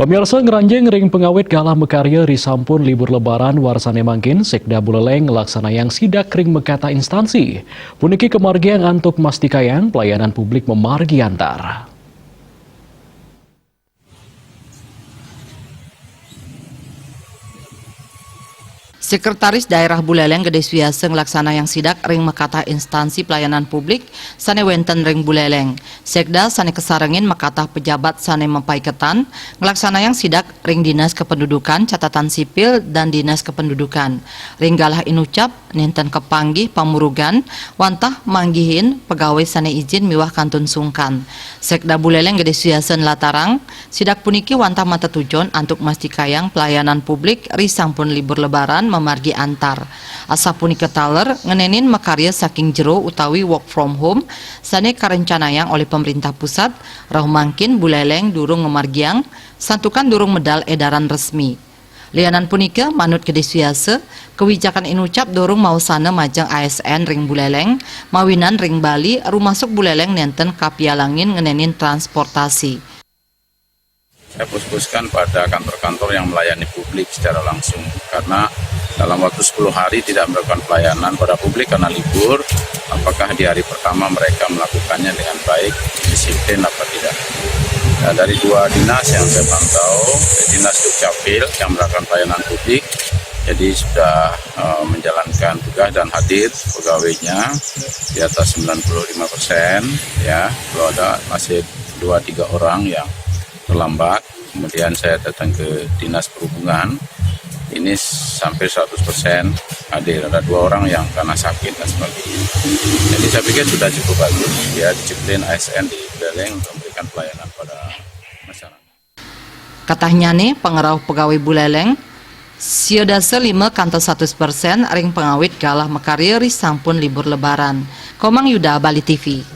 Pemirsa ngeranjeng ring pengawit galah mekarya risampun libur lebaran warsane mangkin Sekda Buleleng laksanayang sidak ring mekata instansi. Puniki kemargian antuk mastikayang pelayanan publik memargi antar. Sekretaris Daerah Buleleng Gede Swiaseng laksana yang sidak ring mekatah instansi pelayanan publik sane wenten ring Buleleng. Sekda sane kesarengin mekatah pejabat sane mempaiketan ngelaksana yang sidak ring Dinas Kependudukan, Catatan Sipil dan Dinas Kependudukan. Ring galah inucap ninten kepanggih pamurugan wantah manggihin pegawai sane izin miwah kantun sungkan. Sekda Buleleng Gede Swiaseng latarang sidak puniki wantah mata tujon antuk mastikayang pelayanan publik risampun libur lebaran memargi antar. Asa punika taler ngenenin makarya saking jero utawi work from home sane karencanayang oleh pemerintah pusat rauh mangkin Buleleng durung ngemargiang santukan durung medal edaran resmi. Lianan punika manut Gede Swiaseng kewijakan inucap durung mau sana majang ASN ring Buleleng mawinan ring Bali rumasuk Buleleng nenten kapialangin ngenenin transportasi. Saya fokuskan pada kantor-kantor yang melayani publik secara langsung karena dalam waktu 10 hari tidak melakukan pelayanan pada publik karena libur. Apakah di hari pertama mereka melakukannya dengan baik, disiplin apa tidak? Nah, dari dua dinas yang saya pantau, Dinas Dukcapil yang melakukan pelayanan publik, jadi sudah menjalankan tugas dan hadir pegawainya di atas 95%, ya. Kalau ada masih 2-3 orang yang terlambat. Kemudian saya datang ke Dinas Perhubungan, ini sampai 100% hadir. Ada 2 orang yang karena sakit dan sebagainya. Jadi saya pikir sudah cukup bagus ya disiplin ASN di Buleleng untuk memberikan pelayanan pada masyarakat. Katanya nih pengerau pegawai Buleleng siodase 5 kantor 100% ring pengawit galah mekarya sampun libur lebaran. Komang Yuda, Bali TV.